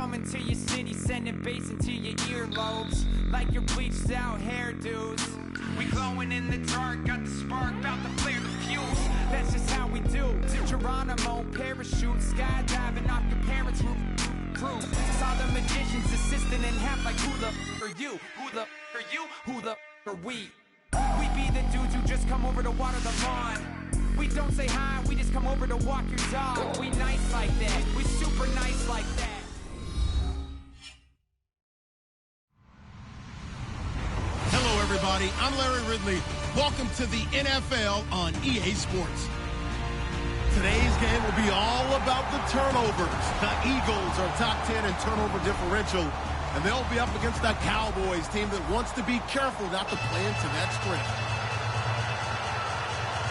coming to your city, sending bass into your earlobes, like your bleached out hairdos. We glowing in the dark, got the spark, about to flare the fuse. That's just how we do. To Geronimo, parachute, skydiving off your parents' roof. Saw the magician's assistant in half, like who the are you? Who the are you? Who the are we? We be the dudes who just come over to water the lawn. We don't say hi, we just come over to walk your dog. We nice like that, we super nice like that. Hello everybody, I'm Larry Ridley. Welcome to the NFL on EA Sports. Today's game will be all about the turnovers. The Eagles are top 10 in turnover differential, and they'll be up against that Cowboys team that wants to be careful not to play into that strength.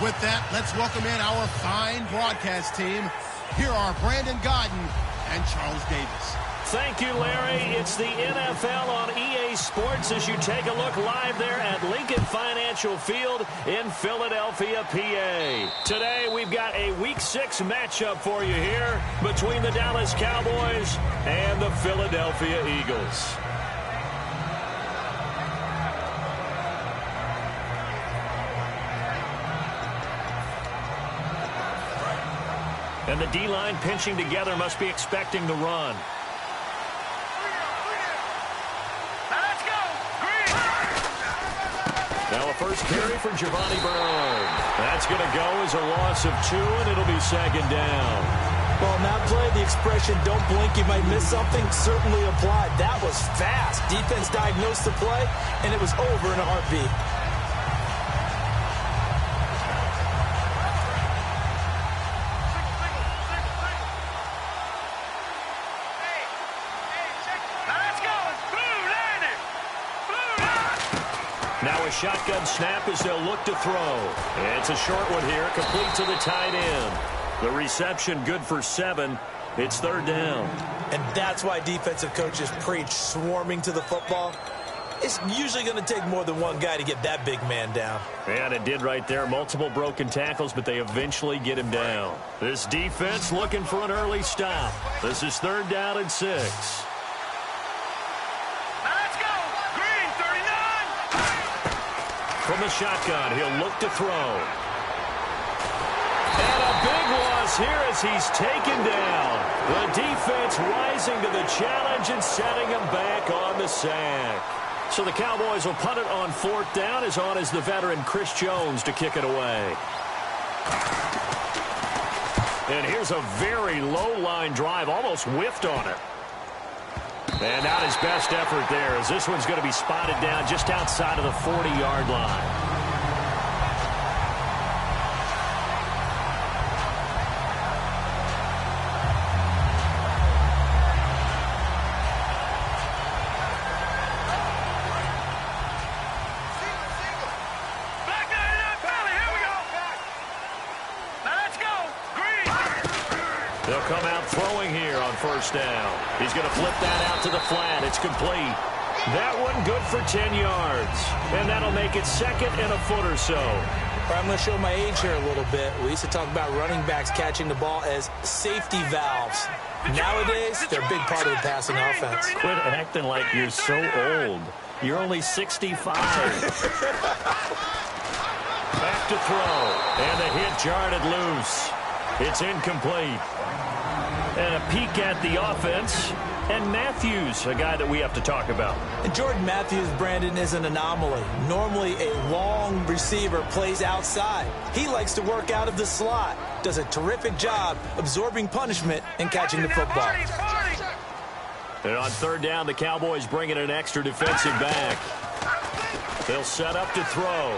With that, let's welcome in our fine broadcast team. Here are Brandon Godden and Charles Davis. Thank you, Larry. It's the NFL on EA Sports as you take a look live there at Lincoln Financial Field in Philadelphia, PA. Today, we've got a Week 6 matchup for you here between the Dallas Cowboys and the Philadelphia Eagles. And the D-line pinching together must be expecting the run. Now a first carry for Giovanni Bernard. That's going to go as a loss of 2, and it'll be second down. Well, on that play, the expression, don't blink, you might miss something, certainly applied. That was fast. Defense diagnosed the play, and it was over in a heartbeat. Now a shotgun snap as they'll look to throw. It's a short one here, complete to the tight end. The reception good for 7. It's third down. And that's why defensive coaches preach swarming to the football. It's usually going to take more than one guy to get that big man down. And it did right there. Multiple broken tackles, but they eventually get him down. This defense looking for an early stop. This is third down and 6. From the shotgun, he'll look to throw. And a big loss here as he's taken down. The defense rising to the challenge and setting him back on the sack. So the Cowboys will punt it on fourth down, as on is the veteran Chris Jones to kick it away. And here's a very low-line drive, almost whiffed on it. And not his best effort there, as this one's going to be spotted down just outside of the 40-yard line. They'll come out throwing here on first down. He's going to flip that out to the flat. It's complete. That one good for 10 yards. And that'll make it second and a foot or so. I'm going to show my age here a little bit. We used to talk about running backs catching the ball as safety valves. Nowadays, they're a big part of the passing offense. Quit acting like you're so old. You're only 65. Back to throw. And the hit jarred it loose. It's incomplete. And a peek at the offense. And Matthews, a guy that we have to talk about. And Jordan Matthews, Brandon, is an anomaly. Normally, a long receiver plays outside. He likes to work out of the slot. Does a terrific job absorbing punishment and catching the football. And on third down, the Cowboys bringing an extra defensive back. They'll set up to throw.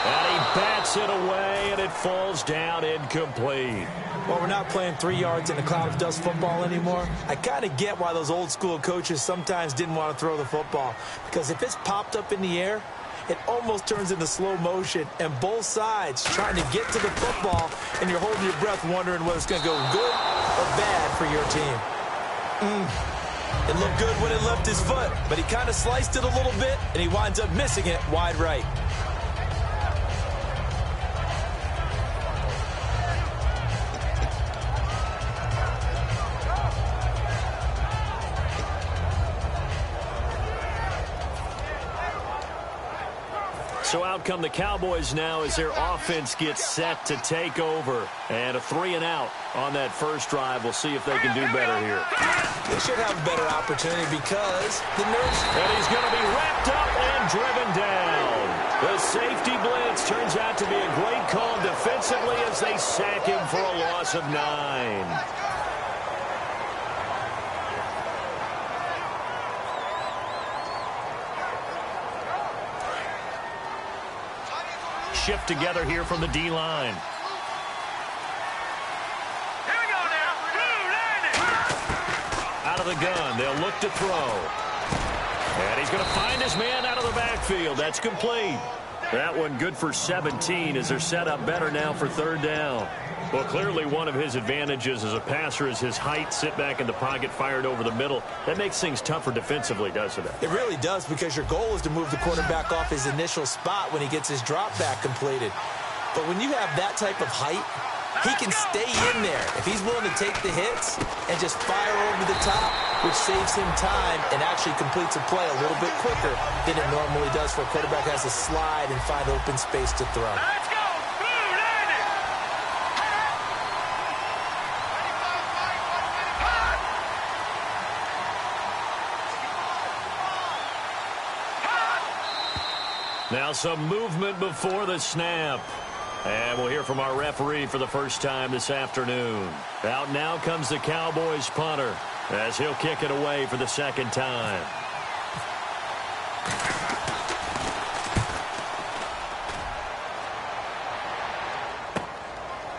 And he bats it away, and it falls down incomplete. Well, we're not playing 3 yards in a cloud of dust football anymore. I kind of get why those old school coaches sometimes didn't want to throw the football. Because if it's popped up in the air, it almost turns into slow motion. And both sides trying to get to the football, and you're holding your breath wondering whether it's going to go good or bad for your team. It looked good when it left his foot, but he kind of sliced it a little bit, and he winds up missing it wide right. So out come the Cowboys now as their offense gets set to take over. And a 3-and-out on that first drive. We'll see if they can do better here. They should have a better opportunity because the nerves... And he's going to be wrapped up and driven down. The safety blitz turns out to be a great call defensively as they sack him for a loss of 9. Shift together here from the D-line. Out of the gun, they'll look to throw. And he's going to find his man out of the backfield. That's complete. That one good for 17 as they're set up better now for third down. Well, clearly one of his advantages as a passer is his height, sit back in the pocket, fired over the middle. That makes things tougher defensively, doesn't it? It really does, because your goal is to move the quarterback off his initial spot when he gets his drop back completed. But when you have that type of height, he can stay in there if he's willing to take the hits and just fire over the top, which saves him time and actually completes a play a little bit quicker than it normally does for a quarterback who has to slide and find open space to throw. Let's go! Now some movement before the snap. And we'll hear from our referee for the first time this afternoon. Out now comes the Cowboys punter as he'll kick it away for the second time.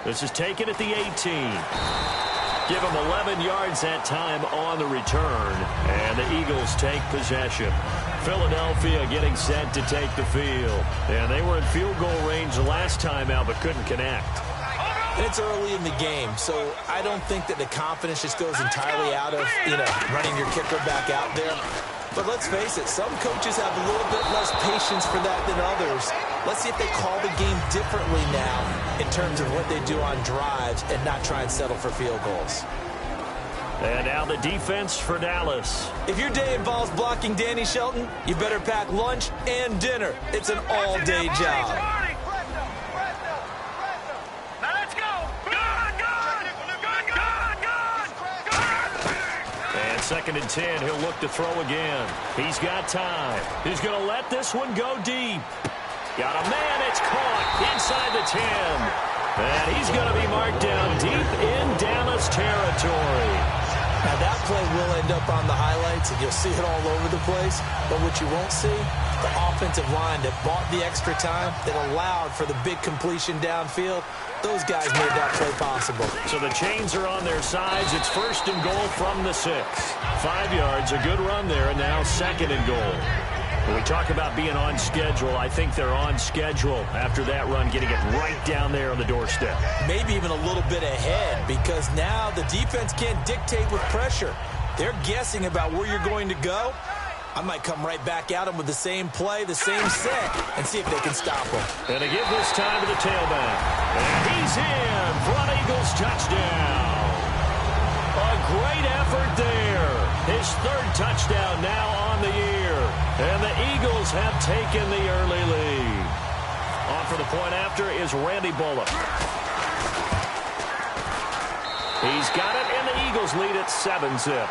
This is taken at the 18. Give him 11 yards that time on the return. And the Eagles take possession. Philadelphia getting set to take the field. And they were in field goal range the last time out but couldn't connect. And it's early in the game, so I don't think that the confidence just goes entirely out of, running your kicker back out there. But let's face it, some coaches have a little bit less patience for that than others. Let's see if they call the game differently now in terms of what they do on drives and not try and settle for field goals. And now the defense for Dallas. If your day involves blocking Danny Shelton, you better pack lunch and dinner. It's an all-day job. And 2nd and 10, he'll look to throw again. He's got time. He's going to let this one go deep. Got a man, it's caught inside the 10. And he's going to be marked down deep in Dallas territory. Now, that play will end up on the highlights, and you'll see it all over the place. But what you won't see, the offensive line that bought the extra time, that allowed for the big completion downfield, those guys made that play possible. So the chains are on their sides. It's 1st and goal from the 6. 5 yards, a good run there, and now 2nd and goal. When we talk about being on schedule, I think they're on schedule after that run, getting it right down there on the doorstep. Maybe even a little bit ahead, because now the defense can't dictate with pressure. They're guessing about where you're going to go. I might come right back at them with the same play, the same set, and see if they can stop them. And to give this time to the tailback. And he's in. Front Eagles touchdown. A great effort there. His 3rd touchdown now on the year. And the Eagles have taken the early lead. On for the point after is Randy Bullock. He's got it, and the Eagles lead at 7-zip.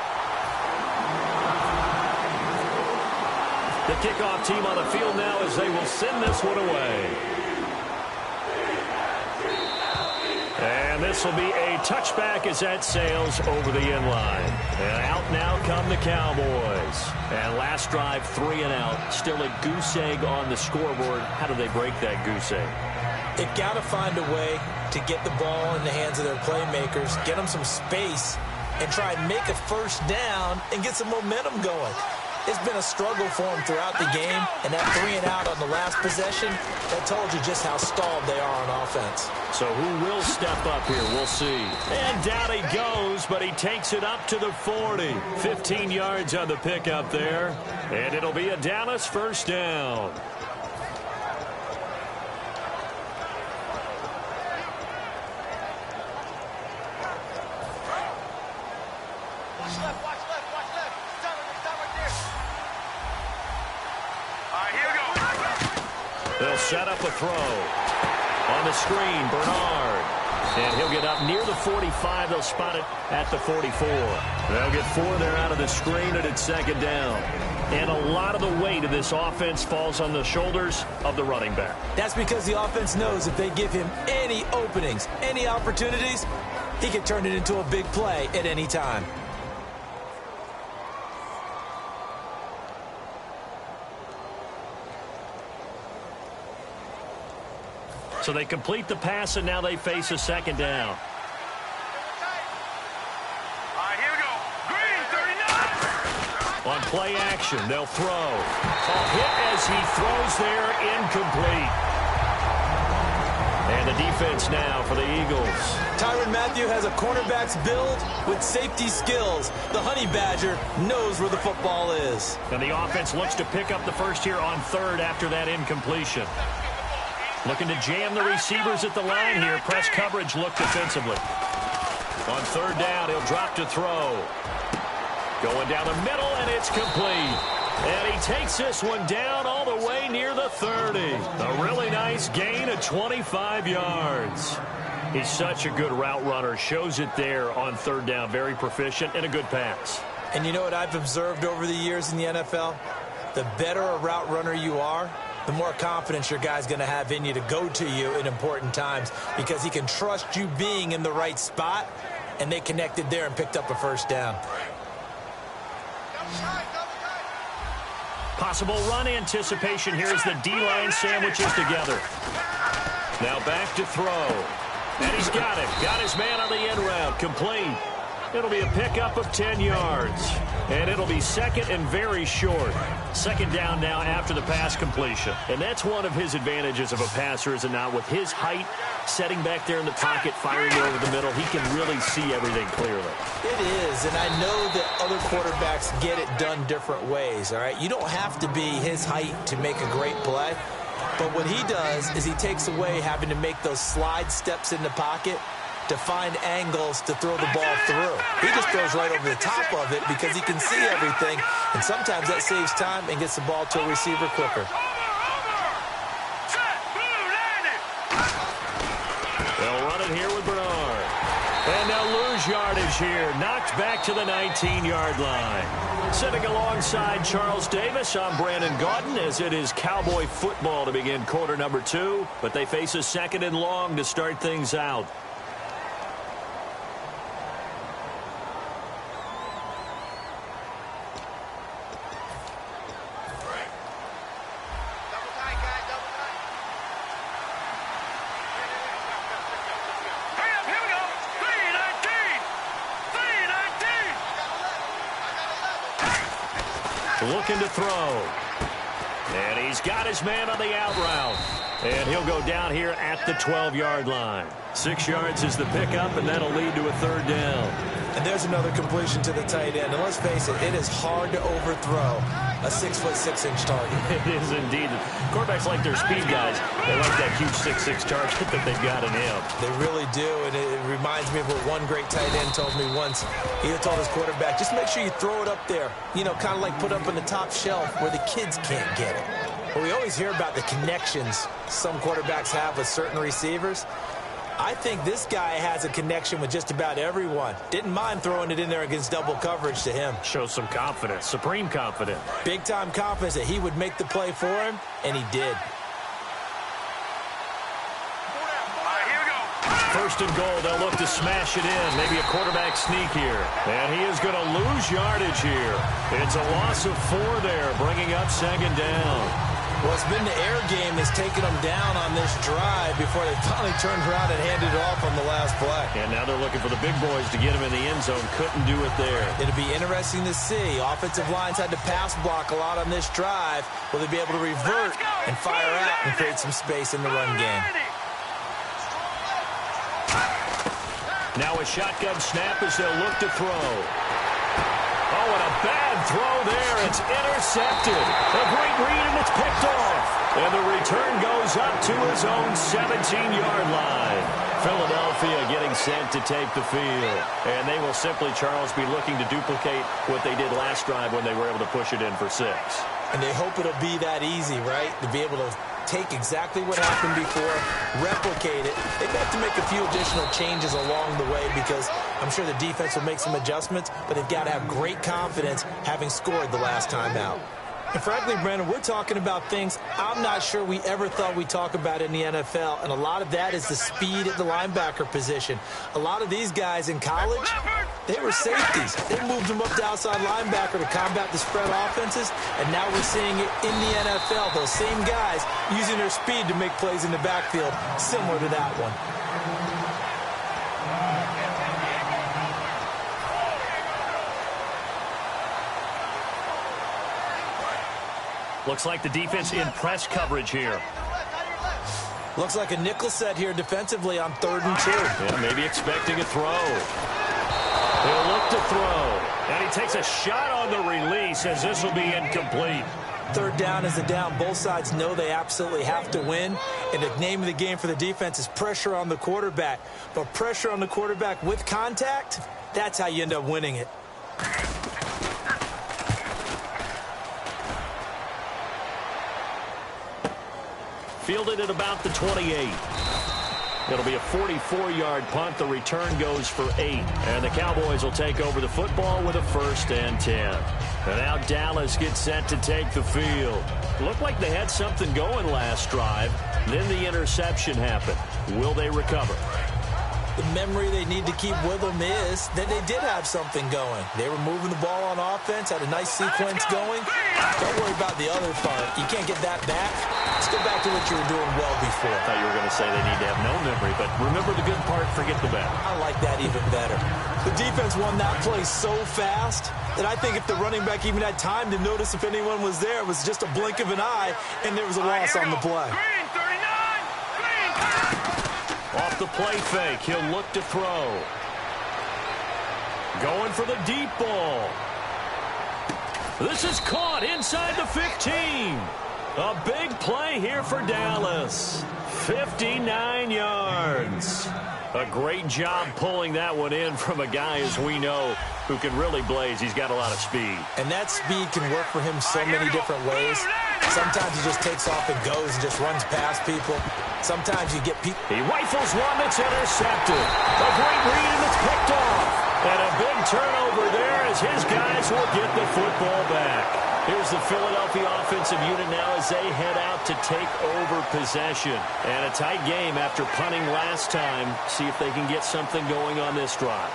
The kickoff team on the field now as they will send this one away. And this will be a touchback as that sails over the end line. And out now come the Cowboys. And last drive, 3 and out. Still a goose egg on the scoreboard. How do they break that goose egg? They've got to find a way to get the ball in the hands of their playmakers, get them some space, and try and make a first down and get some momentum going. It's been a struggle for them throughout the game, and that 3 and out on the last possession, that told you just how stalled they are on offense. So who will step up here? We'll see. And down he goes, but he takes it up to the 40. 15 yards on the pickup there, and it'll be a Dallas first down. They'll set up a throw. On the screen, Bernard. And he'll get up near the 45. They'll spot it at the 44. They'll get 4 there out of the screen, and it's second down. And a lot of the weight of this offense falls on the shoulders of the running back. That's because the offense knows if they give him any openings, any opportunities, he can turn it into a big play at any time. So they complete the pass, and now they face a second down. All right, here we go. Green, 39. On play action, they'll throw. A hit as he throws there, incomplete. And the defense now for the Eagles. Tyrann Mathieu has a cornerback's build with safety skills. The Honey Badger knows where the football is. And the offense looks to pick up the first here on third after that incompletion. Looking to jam the receivers at the line here. Press coverage look defensively. On third down, he'll drop to throw. Going down the middle, and it's complete. And he takes this one down all the way near the 30. A really nice gain of 25 yards. He's such a good route runner. Shows it there on third down. Very proficient and a good pass. And you know what I've observed over the years in the NFL? The better a route runner you are, the more confidence your guy's going to have in you to go to you in important times because he can trust you being in the right spot, and they connected there and picked up a first down. Possible run anticipation here as the D-line sandwiches together. Now back to throw. And he's got it. Got his man on the end route. Complete. It'll be a pickup of 10 yards. And it'll be second and very short. Second down now after the pass completion. And that's one of his advantages of a passer, is it not? With his height, setting back there in the pocket, firing over the middle, he can really see everything clearly. It is, and I know that other quarterbacks get it done different ways, all right? You don't have to be his height to make a great play. But what he does is he takes away having to make those slide steps in the pocket to find angles to throw the ball through. He just throws right over the top of it because he can see everything, and sometimes that saves time and gets the ball to a receiver quicker. They'll run it here with Bernard. And they'll lose yardage here. Knocked back to the 19-yard line. Sitting alongside Charles Davis, I'm Brandon Gaudin, as it is Cowboy football to begin quarter number 2. But they face a second and long to start things out. Looking to throw. And he's got his man on the out route. And he'll go down here at the 12-yard line. 6 yards is the pickup, and that'll lead to a third down. And there's another completion to the tight end. And let's face it, it is hard to overthrow a 6'6" target. It is indeed. Quarterbacks like their speed guys. They like that huge 6'6" target that they've got in him. They really do, and it reminds me of what one great tight end told me once. He told his quarterback, just make sure you throw it up there. You know, kind of like put up on the top shelf where the kids can't get it. But we always hear about the connections some quarterbacks have with certain receivers. I think this guy has a connection with just about everyone. Didn't mind throwing it in there against double coverage to him. Shows some confidence, supreme confidence. Big-time confidence that he would make the play for him, and he did. First and goal, they'll look to smash it in. Maybe a quarterback sneak here. And he is going to lose yardage here. It's a loss of 4 there, bringing up second down. Well, it's been the air game that's taken them down on this drive before they finally turned around and handed it off on the last play. And now they're looking for the big boys to get him in the end zone. Couldn't do it there. It'll be interesting to see. Offensive lines had to pass block a lot on this drive. Will they be able to revert and fire out and create some space in the run game? Now a shotgun snap as they'll look to throw. Oh, and a bad throw there. It's intercepted. A great read, and it's picked off. And the return goes up to his own 17-yard line. Philadelphia getting set to take the field. And they will simply, Charles, be looking to duplicate what they did last drive when they were able to push it in for 6. And they hope it'll be that easy, right? To be able to take exactly what happened before, replicate it. They've got to make a few additional changes along the way because I'm sure the defense will make some adjustments, but they've got to have great confidence having scored the last time out. And frankly, Brandon, we're talking about things I'm not sure we ever thought we'd talk about in the NFL, and a lot of that is the speed at the linebacker position. A lot of these guys in college, they were safeties. They moved them up to outside linebacker to combat the spread offenses, and now we're seeing it in the NFL. Those same guys using their speed to make plays in the backfield, similar to that one. Looks like the defense in press coverage here. Looks like a nickel set here defensively on 3rd and 2. Yeah, maybe expecting a throw. He'll look to throw. And he takes a shot on the release as this will be incomplete. 3rd down is a down. Both sides know they absolutely have to win. And the name of the game for the defense is pressure on the quarterback. But pressure on the quarterback with contact, that's how you end up winning it. Fielded at about the 28. It'll be a 44-yard punt. The return goes for 8. And the Cowboys will take over the football with a 1st and 10. And now Dallas gets set to take the field. Looked like they had something going last drive. Then the interception happened. Will they recover? The memory they need to keep with them is that they did have something going. They were moving the ball on offense, had a nice sequence going. Don't worry about the other part. You can't get that back. Let's go back to what you were doing well before. I thought you were going to say they need to have no memory, but remember the good part, forget the bad. I like that even better. The defense won that play so fast that I think if the running back even had time to notice if anyone was there, it was just a blink of an eye, and there was a loss on the play. Off the play fake, he'll look to throw. Going for the deep ball. This is caught inside the 15. A big play here for Dallas. 59 yards. A great job pulling that one in from a guy, as we know, who can really blaze. He's got a lot of speed. And that speed can work for him so many different ways. Sometimes he just takes off and goes and just runs past people. Sometimes you get people. He rifles one that's intercepted. A great read and it's picked off. And a big turnover there as his guys will get the football back. Here's the Philadelphia offensive unit now as they head out to take over possession. And a tight game after punting last time. See if they can get something going on this drive.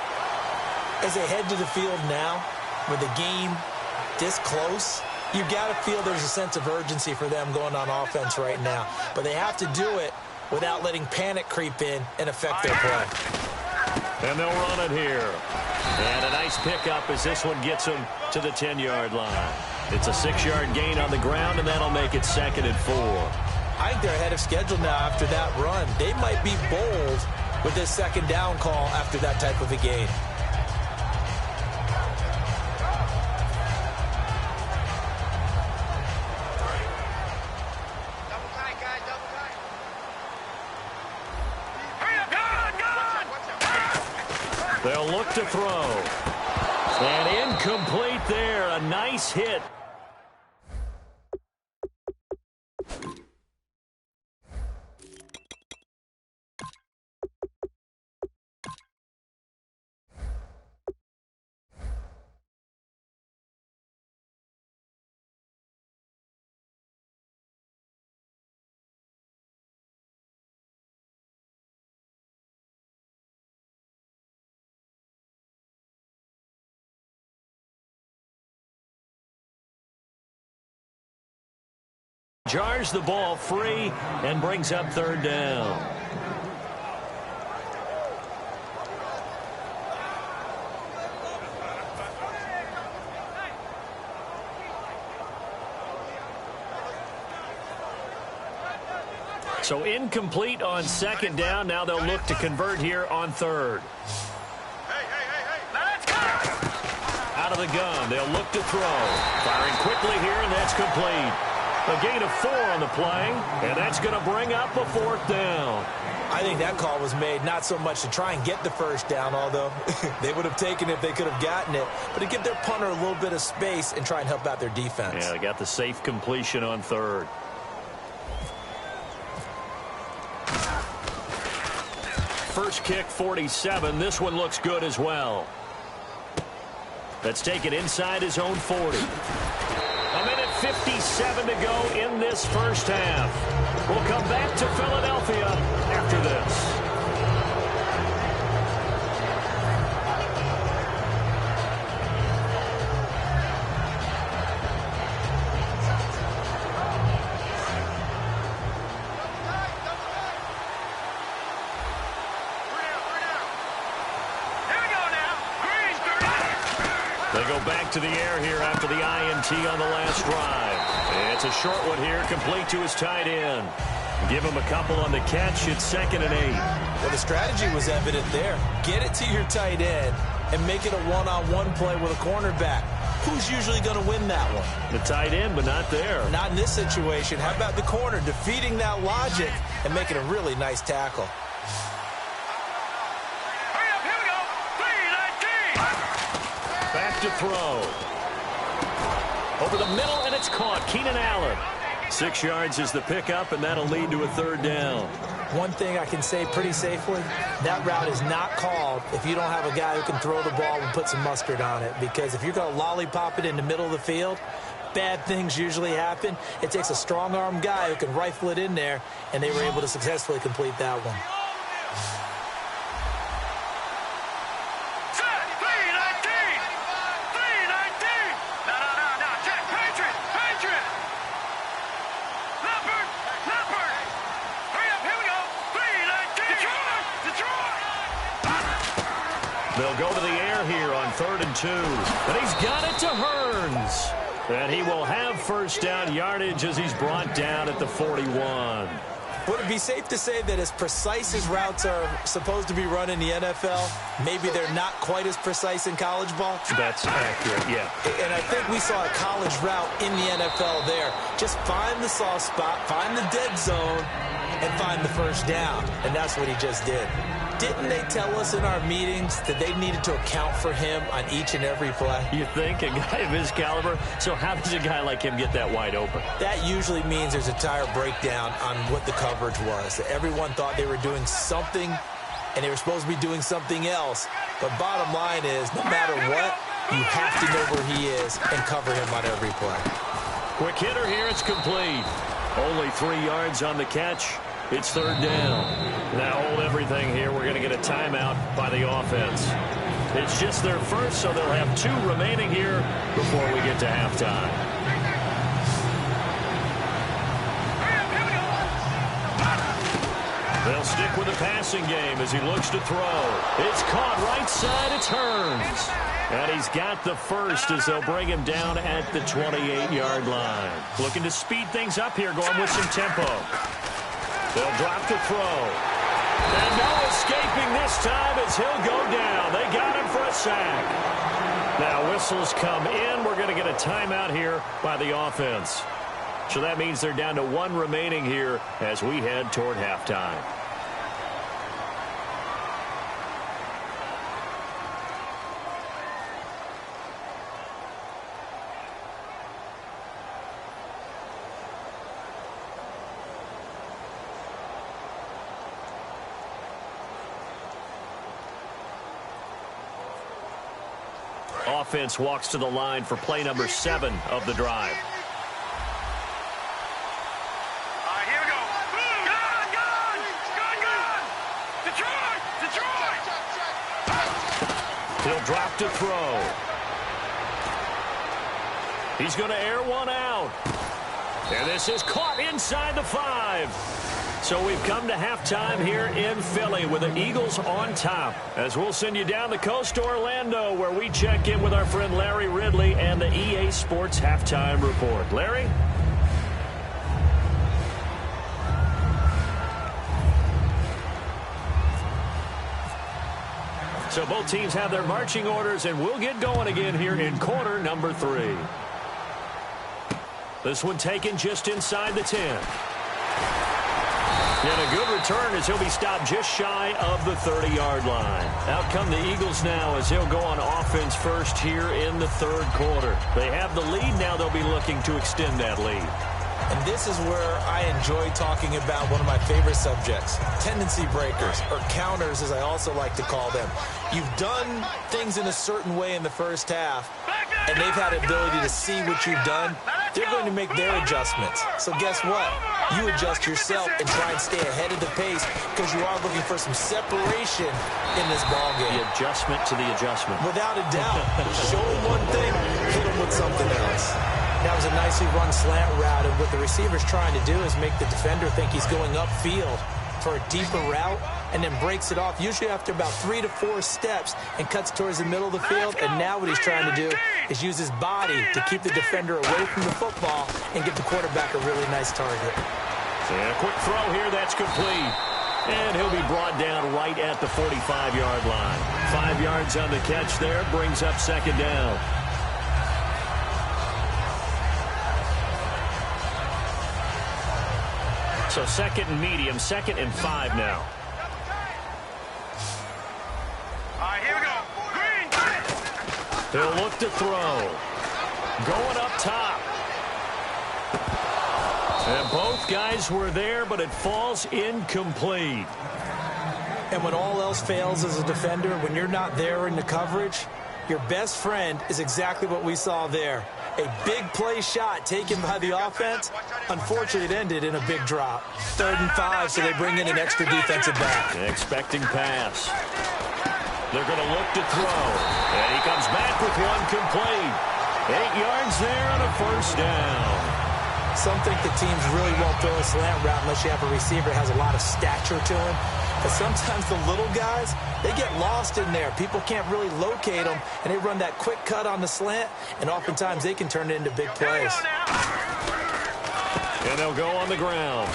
As they head to the field now, with the game this close, you've got to feel there's a sense of urgency for them going on offense right now. But they have to do it without letting panic creep in and affect their play. And they'll run it here. And a nice pickup as this one gets them to the 10-yard line. It's a 6-yard gain on the ground, and that'll make it 2nd and 4. I think they're ahead of schedule now after that run. They might be bold with this 2nd down call after that type of a gain. They'll look to throw. And incomplete there. A nice hit. Jars the ball free and brings up 3rd down. So incomplete on 2nd down. Now they'll look to convert here on 3rd. Out of the gun. They'll look to throw. Firing quickly here, and that's complete. A gain of 4 on the play, and that's going to bring up a 4th down. I think that call was made not so much to try and get the 1st down, although they would have taken it if they could have gotten it, but to give their punter a little bit of space and try and help out their defense. Yeah, they got the safe completion on 3rd. first kick 47. This one looks good as well. Let's take it inside his own 40. A minute 57 to go in this first half. We'll come back to Philadelphia after this. They go back to the air here after the INT on the last drive. It's a short one here, complete to his tight end. Give him a couple on the catch. It's 2nd and 8. Well, the strategy was evident there. Get it to your tight end and make it a one-on-one play with a cornerback. Who's usually going to win that one? The tight end, but not there. Not in this situation. How about the corner defeating that logic and making a really nice tackle? Back to throw. Over the middle, and it's caught. Keenan Allen. 6 yards is the pickup, and that'll lead to a 3rd down. One thing I can say pretty safely, that route is not called if you don't have a guy who can throw the ball and put some mustard on it. Because if you're going to lollipop it in the middle of the field, bad things usually happen. It takes a strong-arm guy who can rifle it in there, and they were able to successfully complete that one. They'll go to the air here on 3rd and 2. But he's got it to Hearns. And he will have first down yardage as he's brought down at the 41. Would it be safe to say that as precise as routes are supposed to be run in the NFL, maybe they're not quite as precise in college ball? That's accurate, yeah. And I think we saw a college route in the NFL there. Just find the soft spot, find the dead zone, and find the first down. And that's what he just did. Didn't they tell us in our meetings that they needed to account for him on each and every play? You think? A guy of his caliber? So how does a guy like him get that wide open? That usually means there's a tire breakdown on what the coverage was. Everyone thought they were doing something, and they were supposed to be doing something else. But bottom line is, no matter what, you have to know where he is and cover him on every play. Quick hitter here. It's complete. Only 3 yards on the catch. It's 3rd down. Now hold everything here. We're going to get a timeout by the offense. It's just their first, so they'll have 2 remaining here before we get to halftime. They'll stick with the passing game as he looks to throw. It's caught right side. It's Hearns. And he's got the first as they'll bring him down at the 28-yard line. Looking to speed things up here, going with some tempo. They'll drop the throw. And no escaping this time as he'll go down. They got him for a sack. Now whistles come in. We're going to get a timeout here by the offense. So that means they're down to 1 remaining here as we head toward halftime. Offense walks to the line for play number 7 of the drive. Here we go. Gone! Detroit! He'll drop to throw. He's going to air one out. And this is caught inside the 5. So we've come to halftime here in Philly with the Eagles on top. As we'll send you down the coast to Orlando, where we check in with our friend Larry Ridley and the EA Sports Halftime Report. Larry? So both teams have their marching orders, and we'll get going again here in quarter number 3. This one taken just inside the 10. And a good return as he'll be stopped just shy of the 30-yard line. Out come the Eagles now as he'll go on offense first here in the 3rd quarter. They have the lead. Now they'll be looking to extend that lead. And this is where I enjoy talking about one of my favorite subjects, tendency breakers, or counters as I also like to call them. You've done things in a certain way in the first half, and they've had the ability to see what you've done. They're going to make their adjustments. So guess what? You adjust yourself and try and stay ahead of the pace because you are looking for some separation in this ballgame. The adjustment to the adjustment. Without a doubt. Show them one thing, hit them with something else. That was a nicely run slant route, and what the receiver's trying to do is make the defender think he's going upfield for a deeper route, and then breaks it off, usually after about 3 to 4 steps, and cuts towards the middle of the field. And now what he's trying to do is use his body to keep the defender away from the football and give the quarterback a really nice target. And a quick throw here, that's complete. And he'll be brought down right at the 45-yard line. 5 yards on the catch there, brings up second down. So second and medium, 2nd and 5 now. All right, here we go. Green. He'll look to throw. Going up top. And both guys were there, but it falls incomplete. And when all else fails as a defender, when you're not there in the coverage, your best friend is exactly what we saw there. A big play shot taken by the offense. Unfortunately, it ended in a big drop. 3rd and 5, so they bring in an extra defensive back. Expecting pass. They're going to look to throw. And he comes back with one complete. 8 yards there on a first down. Some think the teams really won't throw a slant route unless you have a receiver that has a lot of stature to him. But sometimes the little guys, they get lost in there. People can't really locate them, and they run that quick cut on the slant, and oftentimes they can turn it into big plays. And they'll go on the ground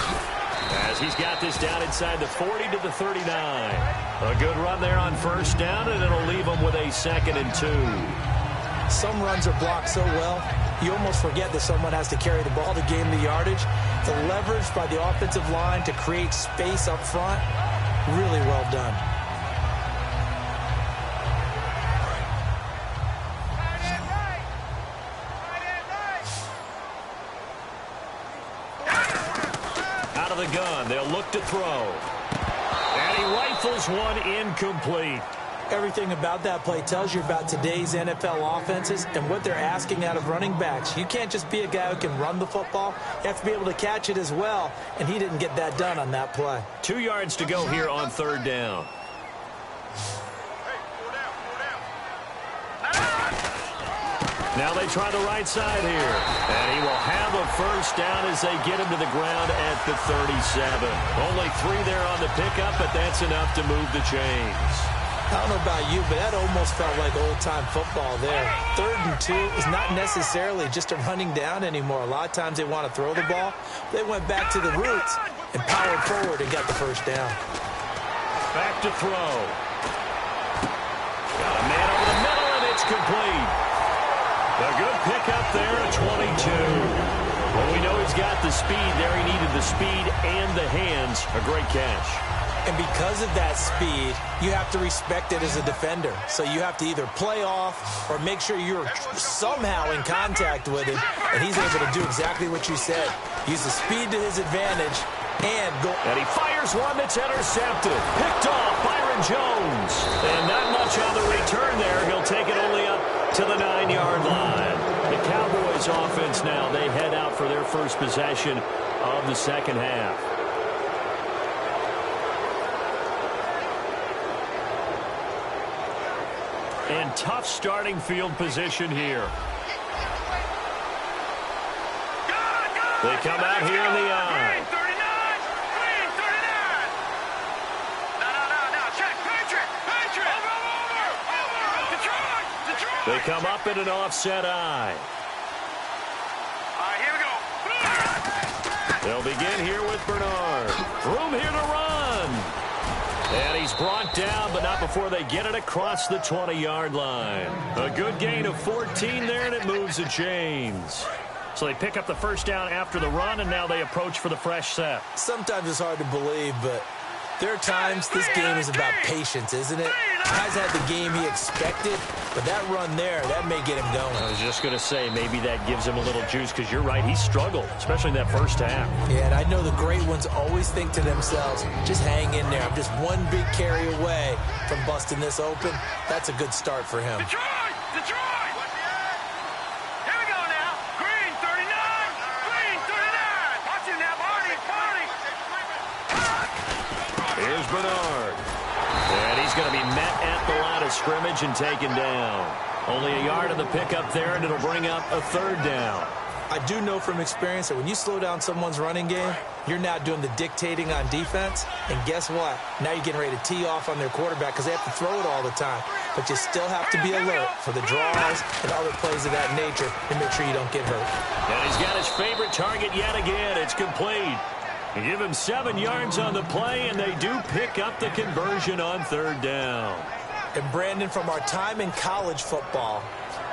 as he's got this down inside the 40 to the 39. A good run there on first down, and it'll leave them with a 2nd and 2. Some runs are blocked so well, you almost forget that someone has to carry the ball to gain the yardage. The leverage by the offensive line to create space up front, really well done. Out of the gun, they'll look to throw. And he rifles one incomplete. Everything about that play tells you about today's NFL offenses and what they're asking out of running backs. You can't just be a guy who can run the football. You have to be able to catch it as well, and he didn't get that done on that play. 2 yards to go here on 3rd down. Now they try the right side here. And he will have a first down as they get him to the ground at the 37. Only 3 there on the pickup, but that's enough to move the chains. I don't know about you, but that almost felt like old-time football there. 3rd and 2 is not necessarily just a running down anymore. A lot of times they want to throw the ball. They went back to the roots and powered forward and got the first down. Back to throw. Got a man over the middle, and it's complete. A good pickup there at 22. Well, we know he's got the speed there. He needed the speed and the hands. A great catch. And because of that speed, you have to respect it as a defender. So you have to either play off or make sure you're somehow in contact with him. And he's able to do exactly what you said. Use the speed to his advantage and go. And he fires one that's intercepted. Picked off Byron Jones. And not much on the return there. He'll take it only up to the 9-yard line. The Cowboys offense now, they head out for their first possession of the second half. And tough starting field position here. They come out here in the eye. They come up in an offset eye. All right, here we go. They'll begin here with Bernard. Room here to run. And he's brought down, but not before they get it across the 20-yard line. A good gain of 14 there, and it moves the chains. So they pick up the first down after the run, and now they approach for the fresh set. Sometimes it's hard to believe, but there are times this game is about patience, isn't it? Guys had the game he expected, But that run there, that may get him going. I was just going to say, maybe that gives him a little juice, because you're right, he struggled, especially in that first half. Yeah, and I know the great ones always think to themselves, just hang in there. I'm just one big carry away from busting this open. That's a good start for him. Detroit! Detroit! Here we go now. Green 39! Green 39! Watch it now, Marty! Marty! Here's Bernard. And he's going to be met at the line of scrimmage and taken down. Only a yard on the pickup there, and it'll bring up a third down. I do know from experience that when you slow down someone's running game, you're now doing the dictating on defense. And guess what? Now you're getting ready to tee off on their quarterback because they have to throw it all the time. But you still have to be alert for the draws and other plays of that nature to make sure you don't get hurt. And he's got his favorite target yet again. It's complete. You give him 7 yards on the play, and they do pick up the conversion on third down. And Brandon, from our time in college football,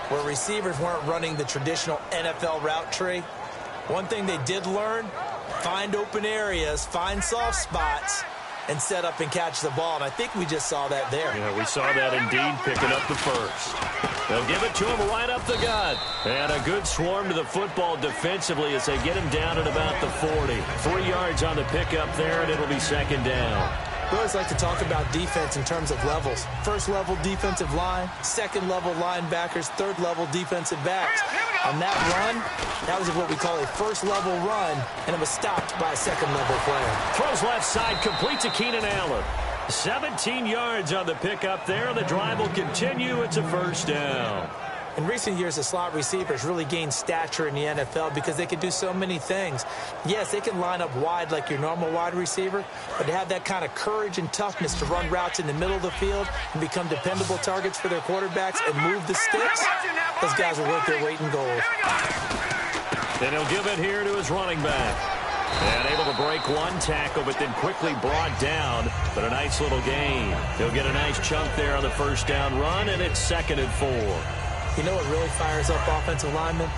where receivers weren't running the traditional NFL route tree, one thing they did learn, find open areas, find soft spots, and set up and catch the ball. And I think we just saw that there. Yeah, we saw that indeed, picking up the first. They'll give it to him right up the gut. And a good swarm to the football defensively as they get him down at about the 40. 3 yards on the pickup there, and it'll be second down. We always like to talk about defense in terms of levels. First level defensive line, second level linebackers, third level defensive backs. On that run, that was what we call a first level run, and it was stopped by a second level player. Throws left side, complete to Keenan Allen. 17 yards on the pickup there. The drive will continue. It's a first down. In recent years, the slot receivers really gained stature in the NFL because they can do so many things. Yes, they can line up wide like your normal wide receiver, but to have that kind of courage and toughness to run routes in the middle of the field and become dependable targets for their quarterbacks and move the sticks, those guys are worth their weight in gold. And he'll give it here to his running back. And able to break one tackle, but then quickly brought down. But a nice little gain. He'll get a nice chunk there on the first down run, and it's 2nd and 4. You know what really fires up offensive linemen?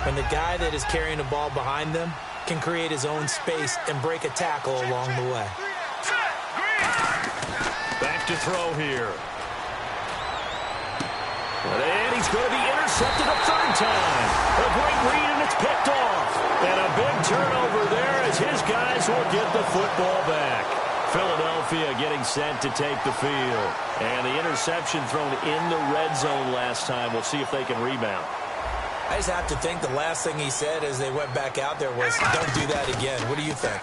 When the guy that is carrying the ball behind them can create his own space and break a tackle along the way. Back to throw here. And he's going to be intercepted a third time. A great read, and it's picked off. And a big turnover there as his guys will get the football back. Philadelphia getting set to take the field. And the interception thrown in the red zone last time. We'll see if they can rebound. I just have to think the last thing he said as they went back out there was, don't do that again. What do you think?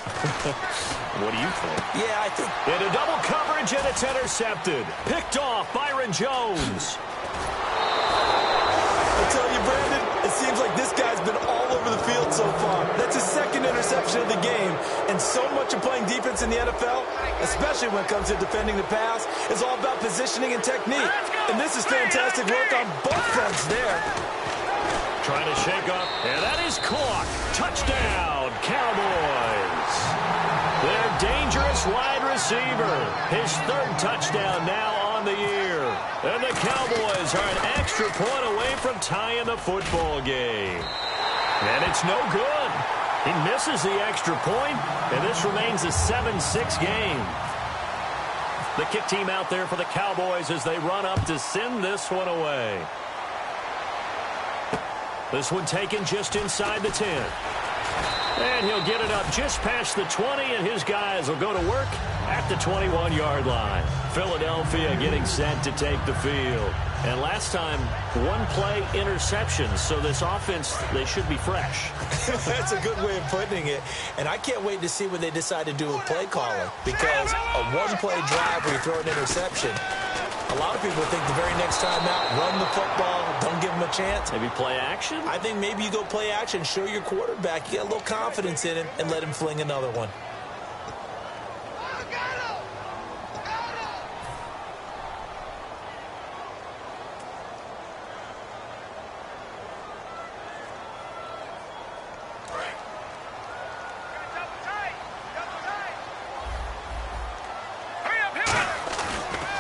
What do you think? Yeah, I think. Into double coverage, and it's intercepted. Picked off Byron Jones. I tell you, Brandon, it seems like this guy's been all over the field so far. That's his second interception of the game. And so much of playing defense in the NFL, especially when it comes to defending the pass, is all about positioning and technique. And this is fantastic work on both fronts there. Trying to shake up, and that is caught. Touchdown, Cowboys. Their dangerous wide receiver. His third touchdown now on the year. And the Cowboys are an extra point away from tying the football game. And it's no good. He misses the extra point, and this remains a 7-6 game. The kick team out there for the Cowboys as they run up to send this one away. This one taken just inside the 10. And he'll get it up just past the 20, and his guys will go to work at the 21-yard line. Philadelphia getting set to take the field. And last time, one-play interceptions, so this offense, they should be fresh. That's a good way of putting it. And I can't wait to see what they decide to do with play calling, because a one-play drive where you throw an interception, a lot of people think the very next time out, run the football, don't give them a chance. Maybe play action? I think maybe you go play action, show your quarterback, you get a little confidence in him, and let him fling another one.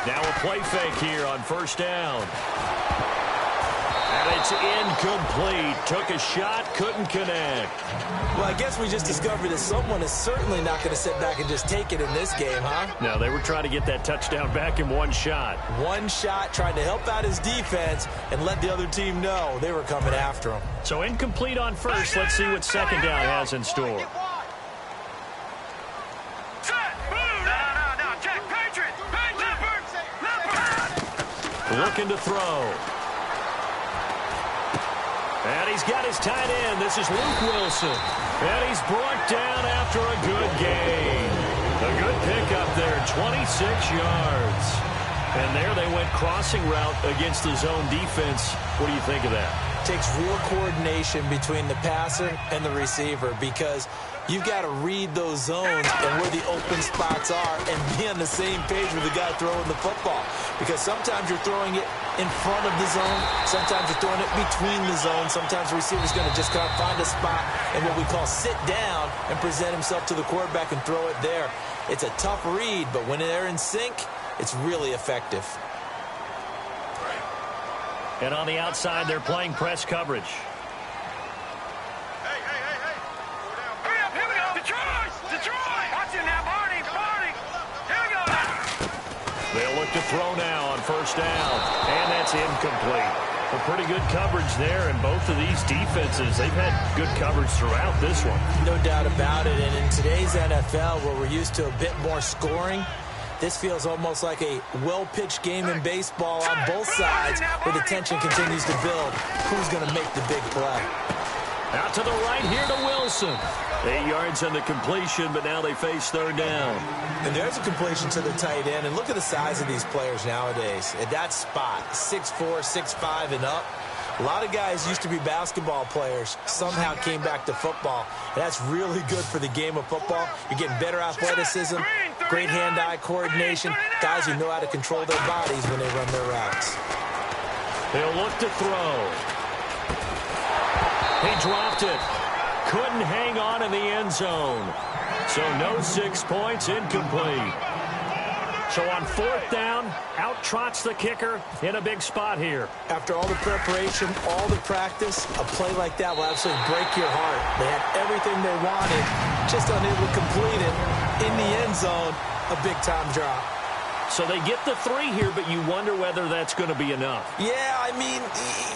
Now a play fake here on first down. And it's incomplete. Took a shot, couldn't connect. Well, I guess we just discovered that someone is certainly not going to sit back and just take it in this game, huh? No, they were trying to get that touchdown back in one shot. One shot, trying to help out his defense and let the other team know they were coming after him. So incomplete on first. Let's see what second down has in store. Looking to throw. And he's got his tight end. This is Luke Wilson. And he's brought down after a good gain. A good pickup there, 26 yards. And there they went crossing route against the zone defense. What do you think of that? Takes real coordination between the passer and the receiver because you've got to read those zones and where the open spots are and be on the same page with the guy throwing the football. Because sometimes you're throwing it in front of the zone. Sometimes you're throwing it between the zones. Sometimes the receiver's going to just kind of find a spot and what we call sit down and present himself to the quarterback and throw it there. It's a tough read, but when they're in sync, it's really effective. And on the outside, they're playing press coverage. Hey. Hurry up, here we go. Detroit. Watch it now, Barney. Here we go now. They'll look to throw now on first down. And that's incomplete. Well, pretty good coverage there, and both of these defenses, they've had good coverage throughout this one. No doubt about it, and in today's NFL, where we're used to a bit more scoring, this feels almost like a well-pitched game in baseball on both sides where the tension continues to build. Who's going to make the big play? Out to the right here to Wilson. 8 yards on the completion, but now they face third down. And there's a completion to the tight end. And look at the size of these players nowadays. At that spot, 6'4", 6'5", and up. A lot of guys used to be basketball players, somehow came back to football. And that's really good for the game of football. You're getting better athleticism, great hand-eye coordination, guys who know how to control their bodies when they run their routes. They'll look to throw. He dropped it. Couldn't hang on in the end zone. So no 6 points, incomplete. So on fourth down, out trots the kicker in a big spot here. After all the preparation, all the practice, a play like that will absolutely break your heart. They had everything they wanted, just unable to complete it. In the end zone, a big-time drop. So they get the 3 here, but you wonder whether that's going to be enough. Yeah, I mean,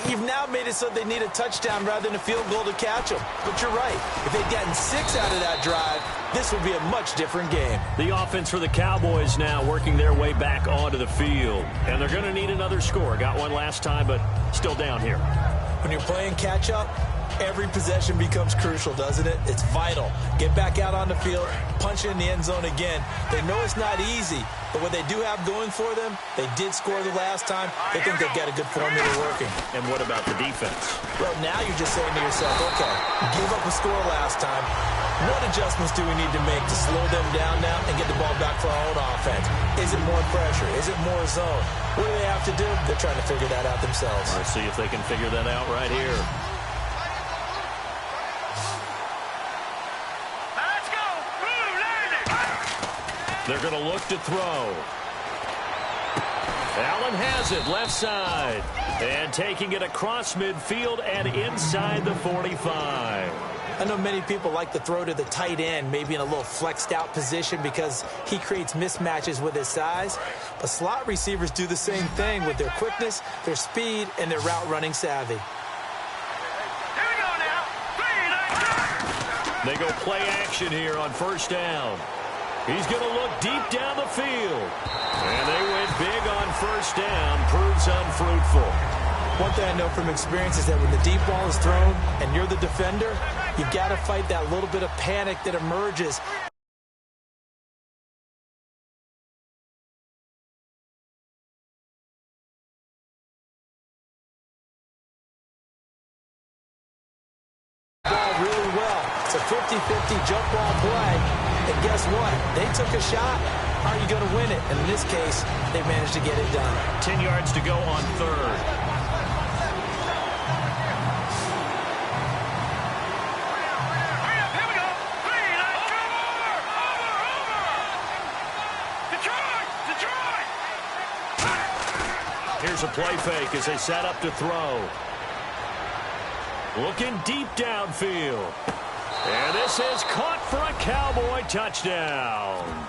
you've now made it so they need a touchdown rather than a field goal to catch them. But you're right. If they'd gotten 6 out of that drive, this would be a much different game. The offense for the Cowboys now working their way back onto the field. And they're going to need another score. Got one last time, but still down here. When you're playing catch-up, every possession becomes crucial, doesn't it? It's vital. Get back out on the field, punch it in the end zone again. They know it's not easy, but what they do have going for them, they did score the last time. They think they've got a good formula working. And what about the defense? Well, now you're just saying to yourself, okay, give up a score last time. What adjustments do we need to make to slow them down now and get the ball back for our own offense? Is it more pressure? Is it more zone? What do they have to do? They're trying to figure that out themselves. Let's see if they can figure that out right here. They're going to look to throw. Allen has it, left side. And taking it across midfield and inside the 45. I know many people like to throw to the tight end, maybe in a little flexed out position because he creates mismatches with his size. But slot receivers do the same thing with their quickness, their speed, and their route running savvy. Here we go now. They go play action here on first down. He's going to look deep down the field. And they went big on first down. Proves unfruitful. One thing I know from experience is that when the deep ball is thrown and you're the defender, you've got to fight that little bit of panic that emerges. Ball really well. It's a 50-50 jump ball play. And guess what? They took a shot. How are you going to win it? And in this case, they managed to get it done. 10 yards to go on third. Here's a play fake as they set up to throw. Looking deep downfield. And this is caught for a Cowboy touchdown.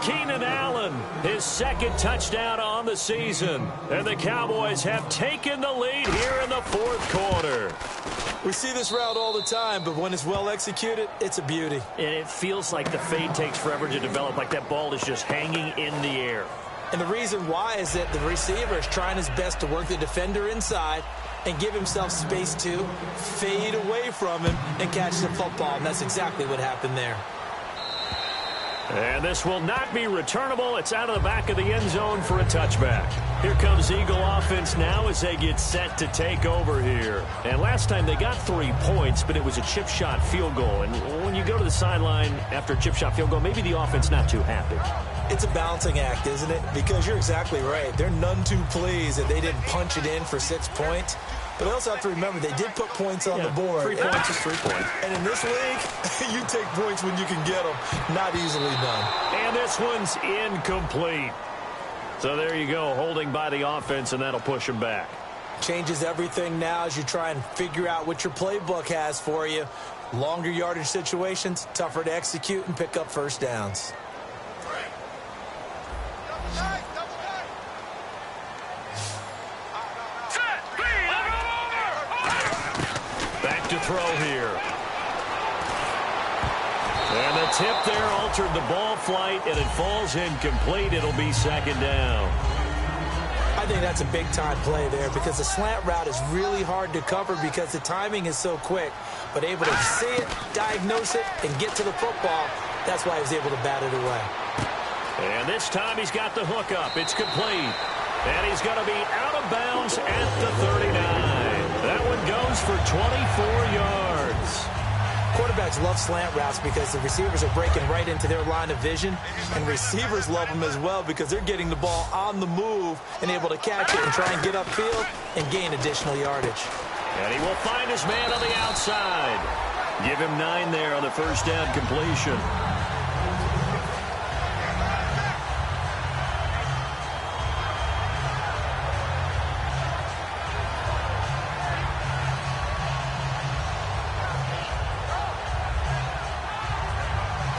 Keenan Allen, his second touchdown on the season. And the Cowboys have taken the lead here in the fourth quarter. We see this route all the time, but when it's well executed, it's a beauty. And it feels like the fade takes forever to develop, like that ball is just hanging in the air. And the reason why is that the receiver is trying his best to work the defender inside and give himself space to fade away from him and catch the football. And that's exactly what happened there. And this will not be returnable. It's out of the back of the end zone for a touchback. Here comes Eagle offense now as they get set to take over here. And last time they got 3 points, but it was a chip shot field goal. And when you go to the sideline after a chip shot field goal, maybe the offense not too happy. It's a balancing act, isn't it? Because you're exactly right. They're none too pleased that they didn't punch it in for 6 points. But I also have to remember they did put points on the board. 3 points is 3 points. And in this league, you take points when you can get them. Not easily done. And this one's incomplete. So there you go, holding by the offense, and that'll push him back. Changes everything now as you try and figure out what your playbook has for you. Longer yardage situations, tougher to execute and pick up first downs. Back to throw here. And the tip there altered the ball flight, and it falls incomplete. It'll be second down. I think that's a big-time play there because the slant route is really hard to cover because the timing is so quick. But able to see it, diagnose it, and get to the football, that's why he was able to bat it away. And this time he's got the hook up. It's complete. And he's going to be out of bounds at the 39. That one goes for 24 yards. Quarterbacks love slant routes because the receivers are breaking right into their line of vision, and receivers love them as well because they're getting the ball on the move and able to catch it and try and get upfield and gain additional yardage. And he will find his man on the outside. Give him 9 there on the first down completion.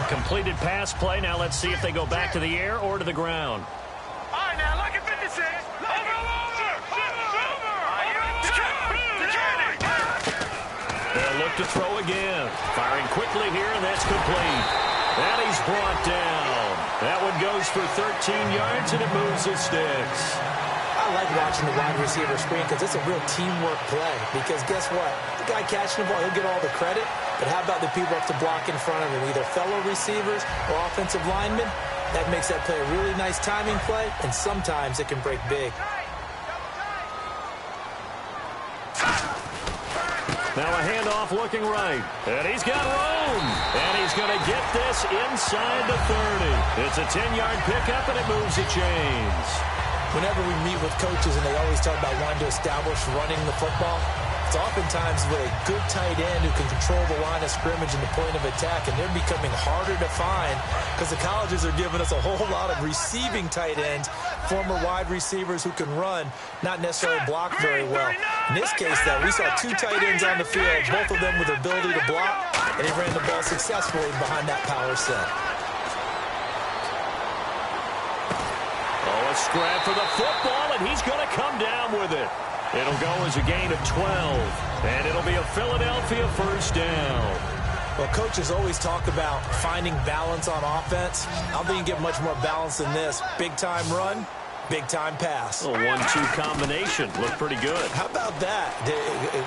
Completed pass play. Now let's see if they go back to the air or to the ground. All right, now look at 56. They'll look to throw again. Firing quickly here, and that's complete. And he's brought down. That one goes for 13 yards, and it moves the sticks. I like watching the wide receiver screen because it's a real teamwork play. Because guess what? The guy catching the ball, he'll get all the credit. But how about the people up to block in front of him, either fellow receivers or offensive linemen? That makes that play a really nice timing play, and sometimes it can break big. Now a handoff looking right. And he's got room. And he's going to get this inside the 30. It's a 10-yard pickup, and it moves the chains. Whenever we meet with coaches and they always talk about wanting to establish running the football, it's oftentimes with a good tight end who can control the line of scrimmage and the point of attack, and they're becoming harder to find because the colleges are giving us a whole lot of receiving tight ends, former wide receivers who can run, not necessarily block very well. In this case, though, we saw 2 tight ends on the field, both of them with the ability to block, and he ran the ball successfully behind that power set. Oh, a scrap for the football, and he's going to come down with it. It'll go as a gain of 12, and it'll be a Philadelphia first down. Well, coaches always talk about finding balance on offense. I don't think you get much more balance than this. Big-time run, big-time pass. A 1-2 combination. Looked pretty good. How about that?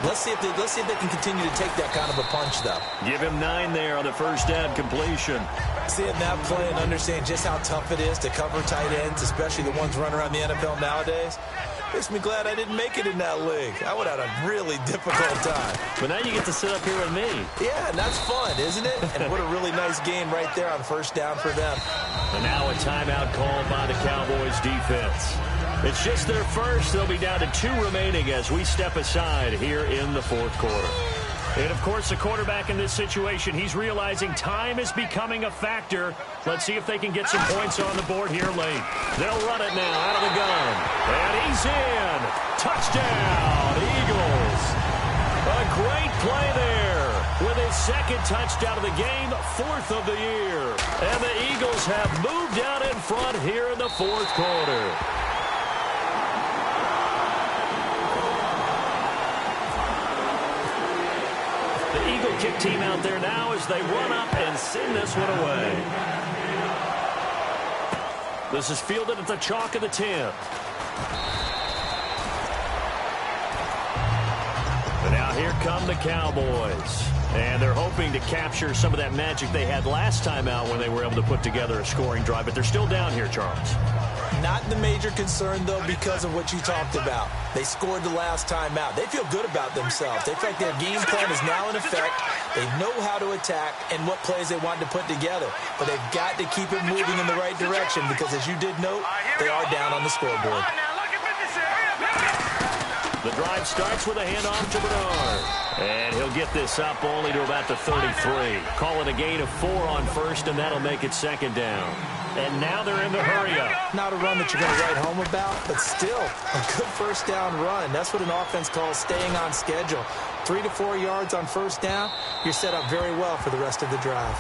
Let's see if they can continue to take that kind of a punch, though. Give him 9 there on the first down completion. Seeing that play and understand just how tough it is to cover tight ends, especially the ones running around the NFL nowadays, makes me glad I didn't make it in that league. I would have had a really difficult time. But now you get to sit up here with me. Yeah, and that's fun, isn't it? And what a really nice game right there on first down for them. And now a timeout called by the Cowboys defense. It's just their first. They'll be down to 2 remaining as we step aside here in the fourth quarter. And, of course, the quarterback in this situation, he's realizing time is becoming a factor. Let's see if they can get some points on the board here late. They'll run it now out of the gun. And he's in. Touchdown, Eagles. A great second touchdown of the game, 4th of the year. And the Eagles have moved out in front here in the 4th quarter. The Eagle kick team out there now as they run up and send this one away. This is fielded at the chalk of the 10. And now here come the Cowboys. And they're hoping to capture some of that magic they had last time out when they were able to put together a scoring drive. But they're still down here, Charles. Not the major concern, though, because of what you talked about. They scored the last time out. They feel good about themselves. They feel like their game plan is now in effect. They know how to attack and what plays they want to put together. But they've got to keep it moving in the right direction because, as you did note, they are down on the scoreboard. The drive starts with a handoff to Bernard. And he'll get this up only to about the 33. Call it a gain of 4 on first, and that'll make it second down. And now they're in the hurry-up. Not a run that you're going to write home about, but still a good first down run. That's what an offense calls staying on schedule. 3 to 4 yards on first down, you're set up very well for the rest of the drive.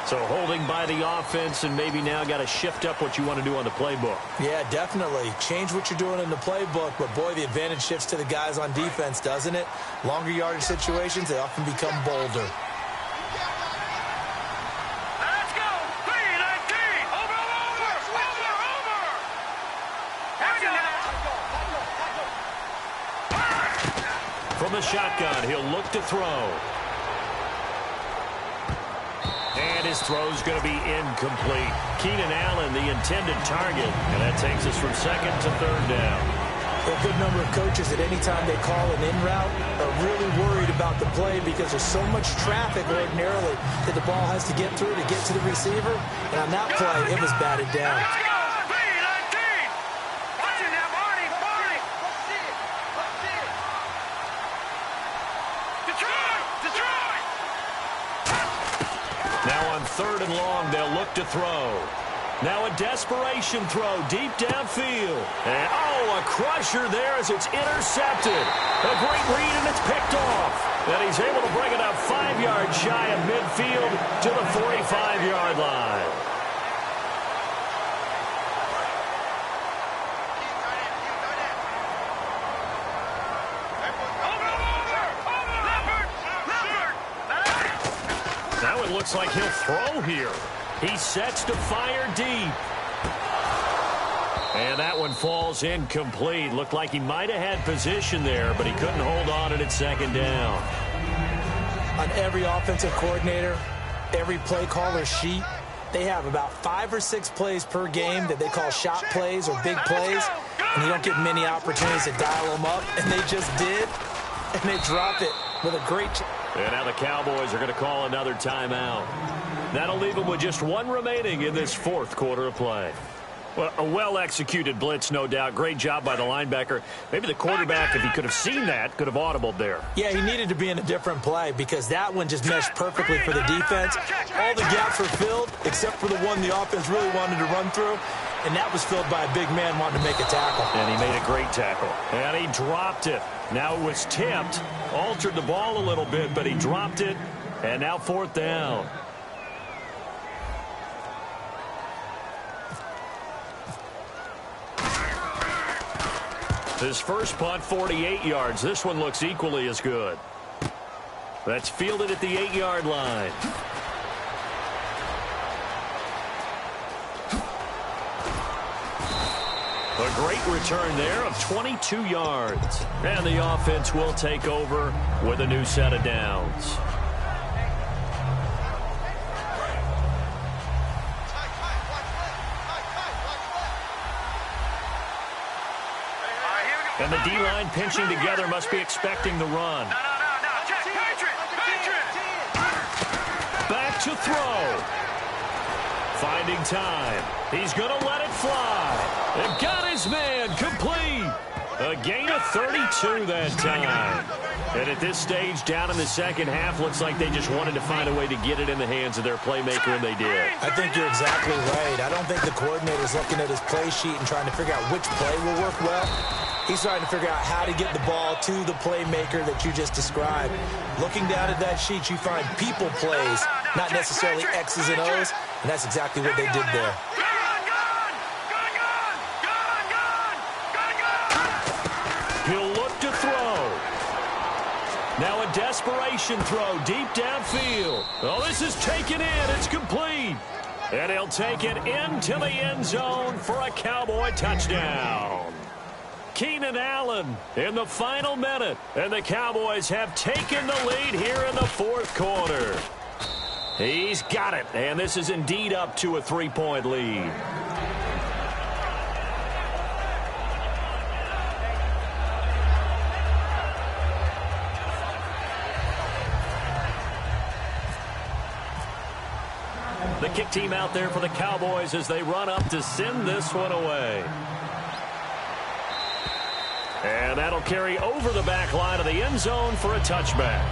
So holding by the offense and maybe now got to shift up what you want to do on the playbook. Yeah, definitely. Change what you're doing in the playbook, but boy, the advantage shifts to the guys on defense, doesn't it? Longer yardage situations, they often become bolder. Let's go! 3-19! Over! From the shotgun, he'll look to throw. And his throw's going to be incomplete. Keenan Allen, the intended target. And that takes us from second to third down. A good number of coaches at any time they call an in route are really worried about the play because there's so much traffic ordinarily that the ball has to get through to get to the receiver. And on that play, it was batted down. Now on 3rd and long, they'll look to throw. Now a desperation throw deep downfield. And, a crusher there as it's intercepted. A great read, and it's picked off. And he's able to bring it up 5 yards shy of midfield to the 45-yard line. Now it looks like he'll throw here. He sets to fire deep. And that one falls incomplete. Looked like he might have had position there, but he couldn't hold on at second down. On every offensive coordinator, every play caller sheet, they have about 5 or 6 plays per game that they call shot plays or big plays, and you don't get many opportunities to dial them up, and they just did, and they dropped it with a great... And now the Cowboys are going to call another timeout. That'll leave them with just 1 remaining in this 4th quarter of play. Well, a well-executed blitz, no doubt. Great job by the linebacker. Maybe the quarterback, if he could have seen that, could have audibled there. Yeah, he needed to be in a different play because that one just meshed perfectly for the defense. All the gaps were filled except for the one the offense really wanted to run through, and that was filled by a big man wanting to make a tackle. And he made a great tackle. And he dropped it. Now it was tipped, altered the ball a little bit, but he dropped it, and now 4th down. His first punt, 48 yards. This one looks equally as good. That's fielded at the 8-yard line. A great return there of 22 yards. And the offense will take over with a new set of downs. And the D-line pinching together must be expecting the run. Back to throw. Finding time. He's going to let it fly. And got his man complete. A gain of 32 that time. And at this stage, down in the second half, looks like they just wanted to find a way to get it in the hands of their playmaker, and they did. I think you're exactly right. I don't think the coordinator's looking at his play sheet and trying to figure out which play will work well. He's trying to figure out how to get the ball to the playmaker that you just described. Looking down at that sheet, you find people plays, not necessarily X's and O's, and that's exactly what they did there. He'll look to throw. Now a desperation throw deep downfield. Oh, this is taken in. It's complete. And he'll take it into the end zone for a Cowboy touchdown. Keenan Allen in the final minute. And the Cowboys have taken the lead here in the fourth quarter. He's got it. And this is indeed up to a 3-point lead. The kick team out there for the Cowboys as they run up to send this one away. And that'll carry over the back line of the end zone for a touchback.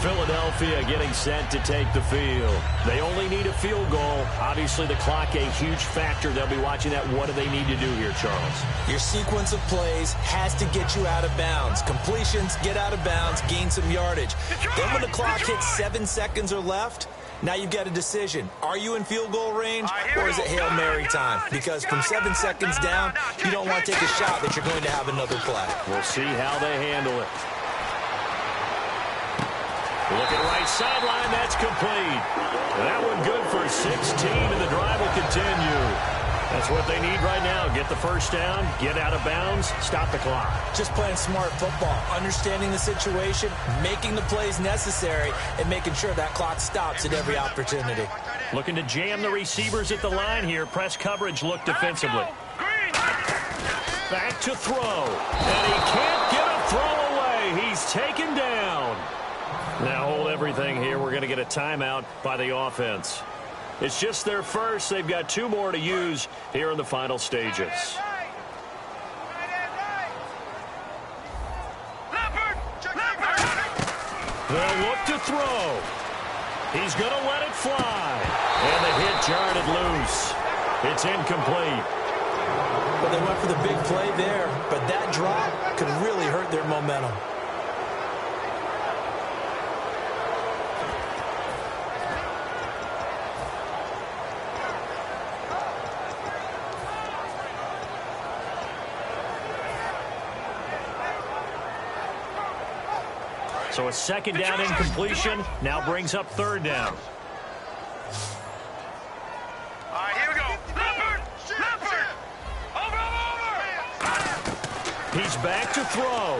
Philadelphia getting set to take the field. They only need a field goal. Obviously, the clock a huge factor. They'll be watching that. What do they need to do here, Charles? Your sequence of plays has to get you out of bounds. Completions, get out of bounds, gain some yardage. Then when the clock hits 7 seconds or left, now you've got a decision. Are you in field goal range, or is it Hail Mary time? Because from 7 seconds down, you don't want to take a shot that you're going to have another play. We'll see how they handle it. Looking right sideline, that's complete. That one good for 16, and the drive will continue. That's what they need right now. Get the first down, get out of bounds, stop the clock. Just playing smart football, understanding the situation, making the plays necessary, and making sure that clock stops at every opportunity. Looking to jam the receivers at the line here. Press coverage look defensively. Back to throw. And he can't get a throw away. He's taken down. Now hold everything here. We're going to get a timeout by the offense. It's just their first. They've got 2 more to use here in the final stages. They'll look to throw. He's going to let it fly. And the hit jarred it loose. It's incomplete. Well, they went for the big play there, but that drop could really hurt their momentum. So a second down incompletion now brings up third down. All right, here we go. Leopard. Over. He's back to throw.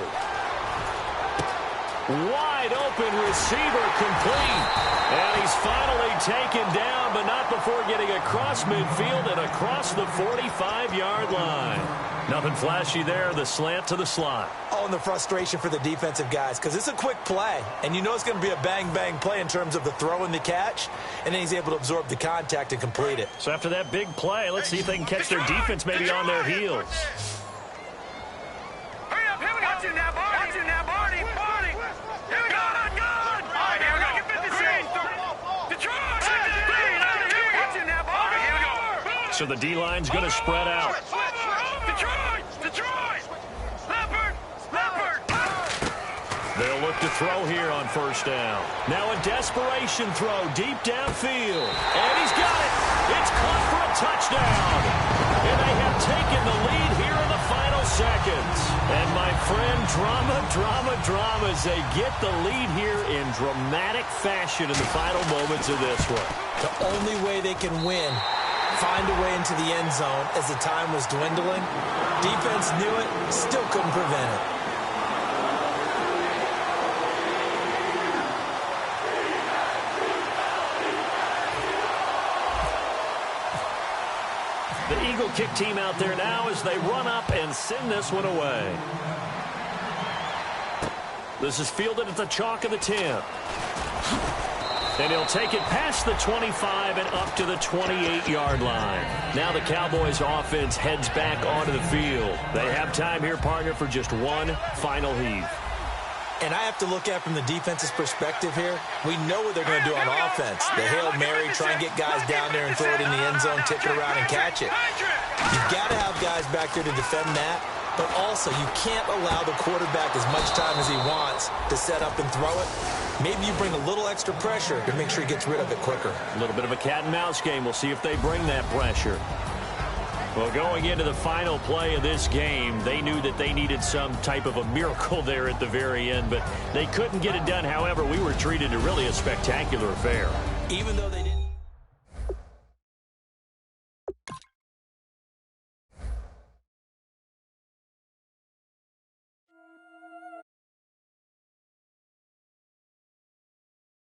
Wide open receiver complete. And he's finally taken down, but not before getting across midfield and across the 45-yard line. Nothing flashy there, the slant to the slot. Oh, and the frustration for the defensive guys, because it's a quick play, and you know it's going to be a bang-bang play in terms of the throw and the catch, and then he's able to absorb the contact and complete it. So after that big play, let's see if they can catch their defense maybe on their heels. Hurry up, here we go. Watch it now, Barney. Here we go. Good. All right, here we go. Get 56. Detroit. Watch it now, Barney. Here we go. So the D-line's going to spread out. Detroit. Leopard. They'll look to throw here on first down. Now a desperation throw deep downfield. And he's got it. It's caught for a touchdown. And they have taken the lead here in the final seconds. And my friend, drama as they get the lead here in dramatic fashion in the final moments of this one. The only way they can win, find a way into the end zone as the time was dwindling. Defense knew it, still couldn't prevent it. The Eagle kick team out there now as they run up and send this one away. This is fielded at the chalk of the 10. And he'll take it past the 25 and up to the 28-yard line. Now the Cowboys offense heads back onto the field. They have time here, partner, for just one final heave. And I have to look at from the defense's perspective here. We know what they're going to do on offense. The Hail Mary, try and get guys down there and throw it in the end zone, tip it around and catch it. You've got to have guys back there to defend that. But also, you can't allow the quarterback as much time as he wants to set up and throw it. Maybe you bring a little extra pressure to make sure he gets rid of it quicker. A little bit of a cat and mouse game. We'll see if they bring that pressure. Well, going into the final play of this game, they knew that they needed some type of a miracle there at the very end, but they couldn't get it done. However, we were treated to really a spectacular affair. Even though they